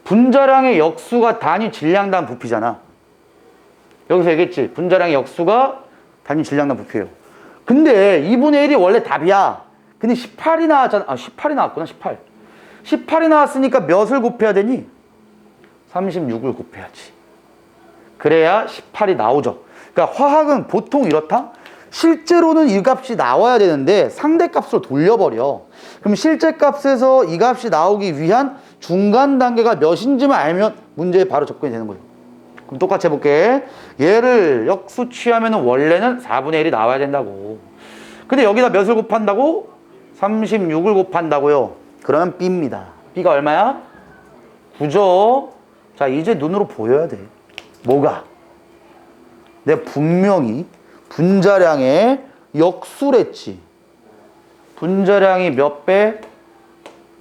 분자량의 역수가 단위 질량당 부피잖아. 여기서 얘기했지. 분자량의 역수가 단위 질량당 부피예요. 근데 2분의 1이 원래 답이야. 근데 18이 나왔잖아. 18이 나왔구나, 18. 18이 나왔으니까 몇을 곱해야 되니? 36을 곱해야지. 그래야 18이 나오죠. 그러니까 화학은 보통 이렇다? 실제로는 이 값이 나와야 되는데 상대값으로 돌려버려. 그럼 실제 값에서 이 값이 나오기 위한 중간 단계가 몇인지만 알면 문제에 바로 접근이 되는 거예요. 그럼 똑같이 해볼게. 얘를 역수 취하면 원래는 4분의 1이 나와야 된다고. 근데 여기다 몇을 곱한다고? 36을 곱한다고요. 그러면 B입니다. B가 얼마야? 9죠. 자, 이제 눈으로 보여야 돼. 뭐가? 내가 분명히 분자량의 역수랬지. 분자량이 몇 배?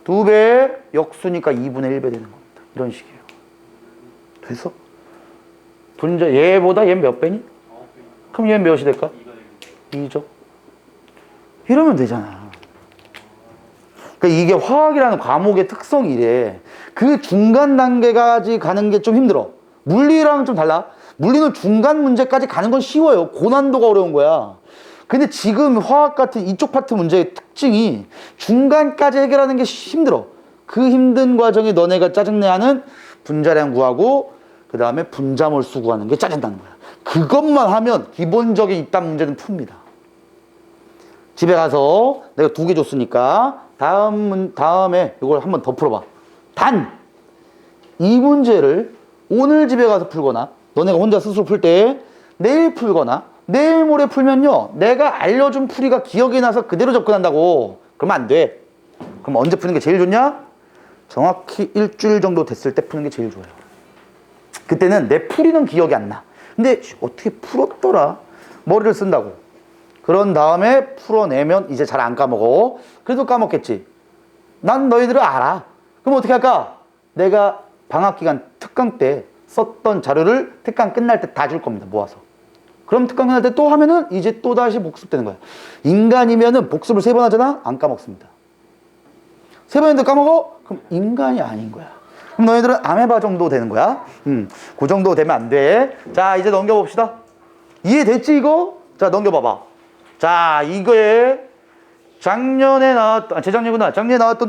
2배. 역수니까 2분의 1배 되는 겁니다. 이런 식이에요. 됐어? 얘보다 얘는 몇 배니? 그럼 얘는 몇이 될까? 2죠. 이러면 되잖아. 그러니까 이게 화학이라는 과목의 특성이 이래. 그 중간 단계까지 가는 게 좀 힘들어. 물리랑 좀 달라. 물리는 중간 문제까지 가는 건 쉬워요. 고난도가 어려운 거야. 근데 지금 화학 같은 이쪽 파트 문제의 특징이 중간까지 해결하는 게 힘들어. 그 힘든 과정에 너네가 짜증내하는 분자량 구하고 그 다음에 분자몰수 구하는 게 짜증나는 거야. 그것만 하면 기본적인 입단 문제는 풉니다. 집에 가서 내가 2개 줬으니까 다음에 이걸 한번 더 풀어봐. 단! 이 문제를 오늘 집에 가서 풀거나 너네가 혼자 스스로 풀 때 내일 풀거나 내일 모레 풀면요 내가 알려준 풀이가 기억이 나서 그대로 접근한다고. 그러면 안 돼. 그럼 언제 푸는 게 제일 좋냐? 정확히 일주일 정도 됐을 때 푸는 게 제일 좋아요. 그때는 내 풀이는 기억이 안 나. 근데 어떻게 풀었더라? 머리를 쓴다고. 그런 다음에 풀어내면 이제 잘 안 까먹어. 그래도 까먹겠지. 난 너희들을 알아. 그럼 어떻게 할까? 내가 방학기간 특강 때 썼던 자료를 특강 끝날 때 다 줄 겁니다. 모아서. 그럼 특강 끝날 때 또 하면은 이제 또 다시 복습되는 거야. 인간이면은 복습을 3번 하잖아? 안 까먹습니다. 3번 했는데 까먹어? 그럼 인간이 아닌 거야. 그럼 너희들은 아메바 정도 되는 거야. 그 정도 되면 안 돼. 자, 이제 넘겨봅시다. 이해됐지, 이거? 자, 넘겨봐봐. 자, 이거에 재작년에 나왔던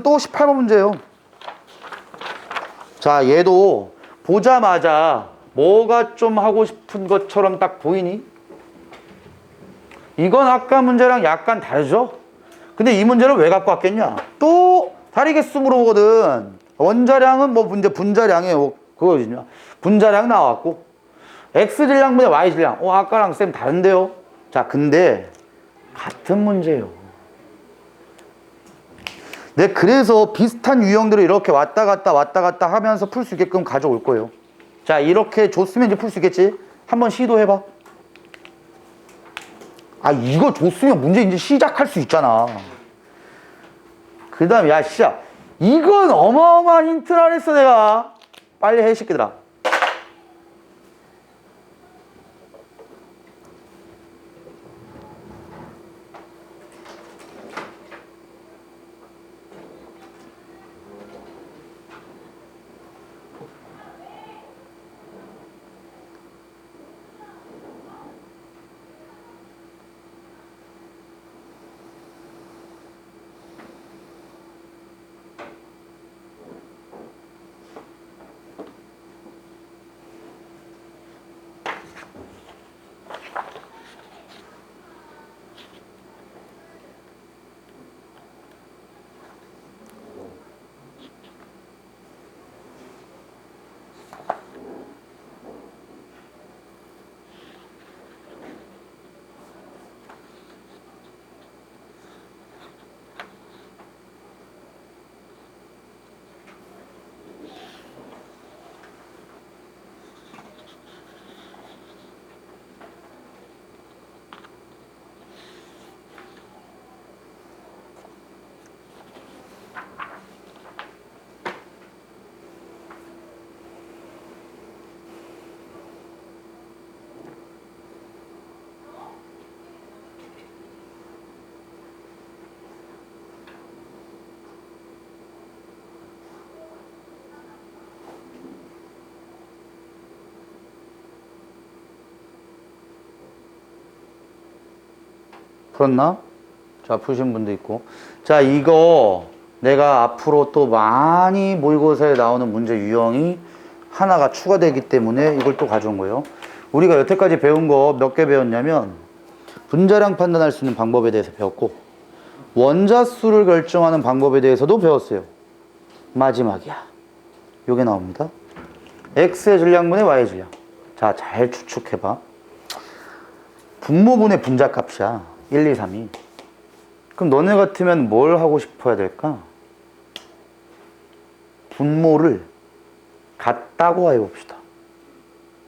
또 18번 문제예요. 자, 얘도 보자마자 뭐가 좀 하고 싶은 것처럼 딱 보이니? 이건 아까 문제랑 약간 다르죠? 근데 이 문제를 왜 갖고 왔겠냐? 또 다리개수 물어보거든. 원자량은 뭐 분자량에 그거거든요. 분자량 나왔고 X질량분의 Y질량. 아까랑 쌤 다른데요? 자, 근데 같은 문제예요. 네, 그래서 비슷한 유형들을 이렇게 왔다 갔다 하면서 풀 수 있게끔 가져올 거예요. 자, 이렇게 줬으면 이제 풀 수 있겠지? 한번 시도해봐. 아, 이거 줬으면 문제 이제 시작할 수 있잖아. 그 다음에, 야, 시작. 이건 어마어마한 힌트를 안 했어, 내가. 빨리 해, 새끼들아. 풀었나? 자, 푸신 분도 있고. 자, 이거 내가 앞으로 또 많이 모의고사에 나오는 문제 유형이 하나가 추가되기 때문에 이걸 또 가져온 거예요. 우리가 여태까지 배운 거 몇 개 배웠냐면 분자량 판단할 수 있는 방법에 대해서 배웠고 원자수를 결정하는 방법에 대해서도 배웠어요. 마지막이야. 요게 나옵니다. X의 질량분의 Y의 질량. 자, 잘 추측해봐. 분모분의 분자값이야. 1, 2, 3이. 그럼 너네 같으면 뭘 하고 싶어야 될까? 분모를 같다고 해봅시다.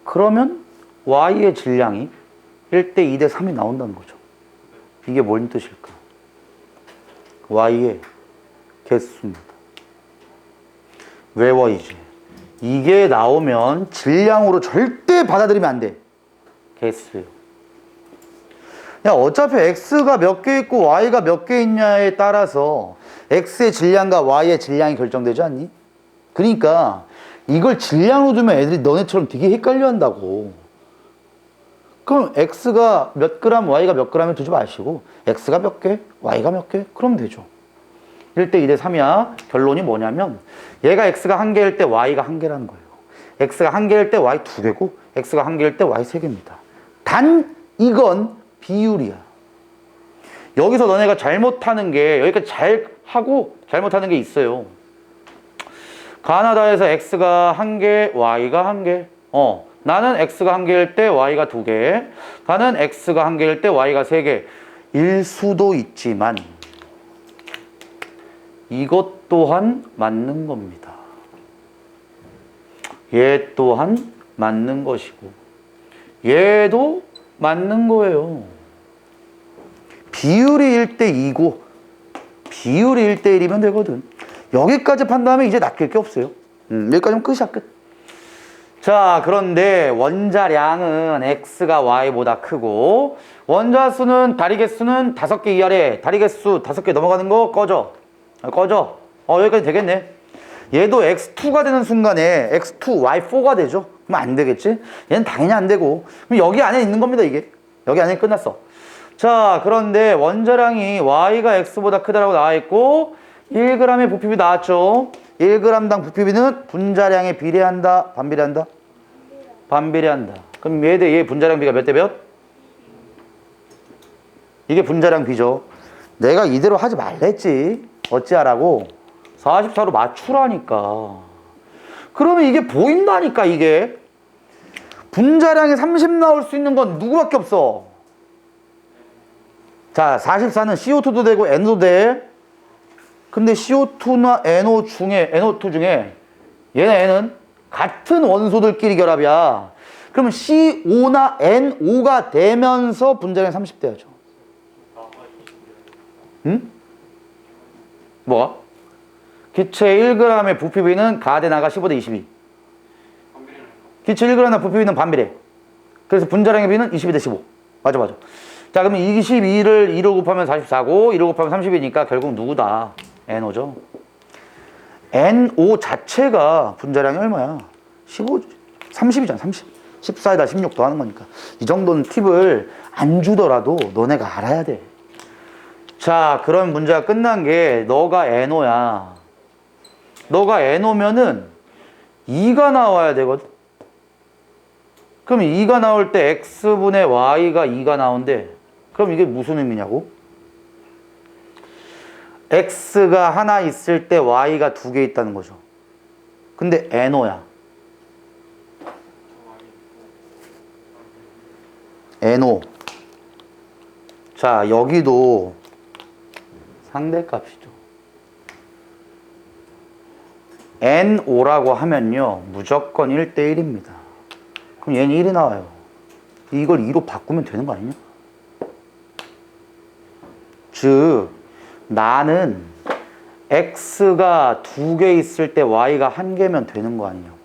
그러면 Y의 질량이 1대 2대 3이 나온다는 거죠. 이게 뭔 뜻일까? Y의 개수입니다. 외워이지. 이게 나오면 질량으로 절대 받아들이면 안 돼. 개수예요. 야, 어차피 X가 몇 개 있고 Y가 몇 개 있냐에 따라서 X의 질량과 Y의 질량이 결정되지 않니? 그러니까 이걸 질량으로 두면 애들이 너네처럼 되게 헷갈려 한다고. 그럼 X가 몇 그램, Y가 몇 그램을 두지 마시고 X가 몇 개, Y가 몇 개? 그러면 되죠. 1대 2대 3이야. 결론이 뭐냐면 얘가 X가 한 개일 때 Y가 한 개라는 거예요. X가 한 개일 때 Y 두 개고 X가 한 개일 때 Y 세 개입니다. 단 이건 비율이야. 여기서 너네가 잘못하는 게 여기까지 잘 하고 잘못하는 게 있어요. 가나다에서 X가 한 개, Y가 한 개. 나는 X가 한 개일 때 Y가 두 개. 나는 X가 한 개일 때 Y가 세 개. 일 수도 있지만 이것 또한 맞는 겁니다. 얘 또한 맞는 것이고 얘도 맞는 거예요. 비율이 1대 2고 비율이 1대 1이면 되거든. 여기까지 판단하면 이제 낚일 게 없어요. 여기까지면 끝이야, 끝. 자, 그런데 원자량은 X가 Y보다 크고 원자수는 다리 개수는 5개 이하래. 다리 개수 5개 넘어가는 거 꺼져. 꺼져. 여기까지 되겠네. 얘도 X2가 되는 순간에 X2, Y4가 되죠. 그럼 안 되겠지? 얘는 당연히 안 되고. 그럼 여기 안에 있는 겁니다, 이게. 여기 안에 끝났어. 자, 그런데 원자량이 Y가 X보다 크다라고 나와 있고 1g의 부피비 나왔죠. 1g당 부피비는 분자량에 비례한다, 반비례한다? 반비례한다. 그럼 얘 대 얘 분자량 비가 몇 대 몇? 이게 분자량 비죠. 내가 이대로 하지 말랬지. 어찌하라고? 44로 맞추라니까. 그러면 이게 보인다니까, 이게. 분자량이 30 나올 수 있는 건 누구밖에 없어. 자, 44는 CO2도 되고 NO도 돼. 근데 CO2나 NO2 중에 얘는 같은 원소들끼리 결합이야. 그러면 CO나 NO가 되면서 분자량이 30 돼야죠. 응? 뭐가? 기체 1g의 부피비는 가대 나가 15대 22. 기체 1g의 부피비는 반비례. 그래서 분자량의 비는 22대 15. 맞아. 자, 그러면 22를 2로 곱하면 44고 2로 곱하면 30이니까 결국 누구다? NO죠. NO 자체가 분자량이 얼마야? 15, 30이잖아, 30. 14에다 16 더하는 거니까. 이 정도는 팁을 안 주더라도 너네가 알아야 돼. 자, 그런 문제가 끝난 게 너가 NO야. 너가 NO면은 2가 나와야 되거든. 그럼 2가 나올 때 X분의 Y가 2가 나온대. 그럼 이게 무슨 의미냐고? X가 하나 있을 때 Y가 두 개 있다는 거죠. 근데 NO야. NO. 자, 여기도 상대값이죠. NO라고 하면요, 무조건 1대 1입니다. 그럼 얘는 1이 나와요. 이걸 2로 바꾸면 되는 거 아니냐? 즉, 나는 X가 두 개 있을 때 Y가 한 개면 되는 거 아니냐고.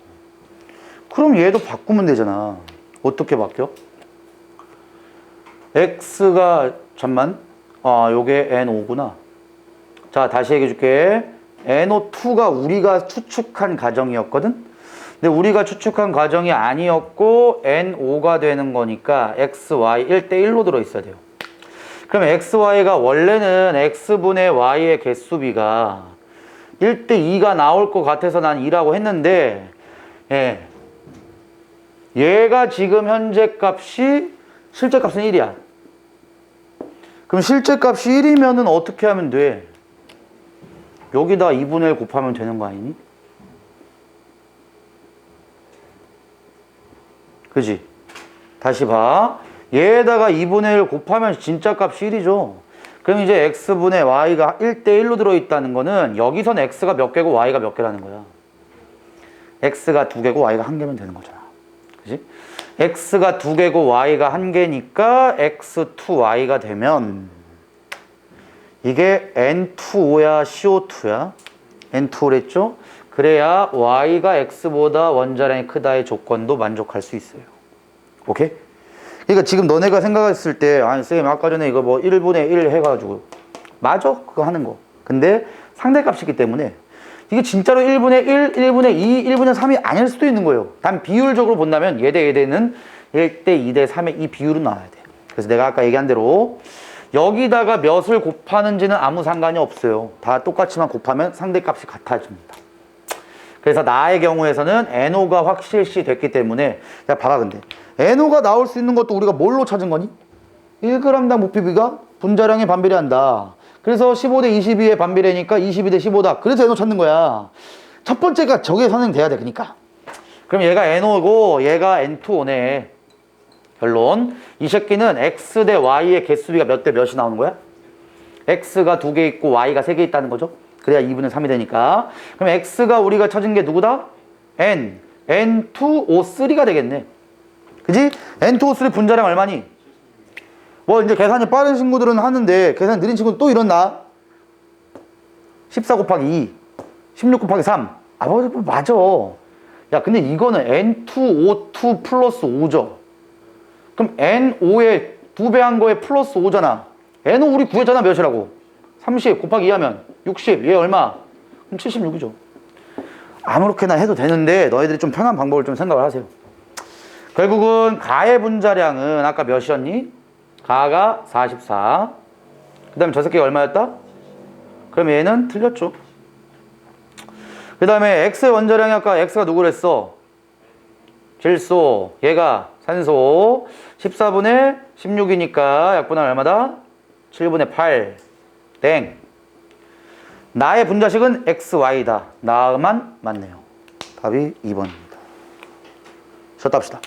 그럼 얘도 바꾸면 되잖아. 어떻게 바뀌어? X가, 잠만. 요게 NO구나. 자, 다시 얘기해 줄게. NO2가 우리가 추측한 가정이었거든? 근데 우리가 추측한 가정이 아니었고 NO가 되는 거니까 XY 1대 1로 들어있어야 돼요. 그럼 XY가 원래는 X분의 Y의 개수비가 1대 2가 나올 것 같아서 난 2라고 했는데, 예, 얘가 지금 현재 값이 실제 값은 1이야. 그럼 실제 값이 1이면은 어떻게 하면 돼? 여기다 2분의 1 곱하면 되는 거 아니니? 그지? 다시 봐. 얘에다가 2분의 1 곱하면 진짜 값이 1이죠. 그럼 이제 x분의 y가 1대1로 들어있다는 거는 여기선 x가 몇 개고 y가 몇 개라는 거야. x가 2개고 y가 1개면 되는 거잖아. 그지? x가 2개고 y가 1개니까 x2y가 되면 이게 N2O야, CO2야? N2O랬죠? 그래야 y가 x보다 원자량이 크다의 조건도 만족할 수 있어요. 오케이? 그러니까 지금 너네가 생각했을 때 아니 쌤 아까 전에 이거 뭐 1분의 1 해가지고 맞아? 그거 하는 거. 근데 상대값이기 때문에 이게 진짜로 1분의 1, 1분의 2, 1분의 3이 아닐 수도 있는 거예요. 단 비율적으로 본다면 얘 대 얘대는 1대 2대 3의 이 비율은 나와야 돼. 그래서 내가 아까 얘기한 대로 여기다가 몇을 곱하는지는 아무 상관이 없어요. 다 똑같이만 곱하면 상대값이 같아집니다. 그래서 나의 경우에서는 NO가 확실시 됐기 때문에 야 봐라 근데 NO가 나올 수 있는 것도 우리가 뭘로 찾은 거니? 1g당 목표비가 분자량에 반비례한다. 그래서 15대 22의 반비례니까 22대 15다. 그래서 NO 찾는 거야. 첫 번째가 저게 선행돼야 돼. 그러니까. 그럼 얘가 NO고 얘가 N2O네. 결론. 이 새끼는 X 대 Y의 개수비가 몇 대 몇이 나오는 거야? X가 2개 있고 Y가 3개 있다는 거죠. 그래야 2분의 3이 되니까. 그럼 X가 우리가 찾은 게 누구다? N. N2O3가 되겠네. 그지? N2O3 분자량 얼마니? 뭐 이제 계산이 빠른 친구들은 하는데 계산 느린 친구는 또 일어나. 14 곱하기 2, 16 곱하기 3. 아, 뭐 맞아. 야, 근데 이거는 N2O2 플러스 5죠. 그럼 N5에 2배 한 거에 플러스 5잖아. N5 우리 구했잖아. 몇이라고? 30 곱하기 2 하면 60. 얘 얼마? 그럼 76이죠. 아무렇게나 해도 되는데 너희들이 좀 편한 방법을 좀 생각을 하세요. 결국은 가의 분자량은 아까 몇이었니? 가가 44. 그 다음에 저 새끼가 얼마였다? 그럼 얘는 틀렸죠. 그 다음에 X의 원자량이 아까 X가 누구랬어? 질소. 얘가 산소. 14분의 16이니까 약분하면 얼마다? 7분의 8. 땡. 나의 분자식은 XY다. 나만 맞네요. 답이 2번입니다. 쉬었다 합시다.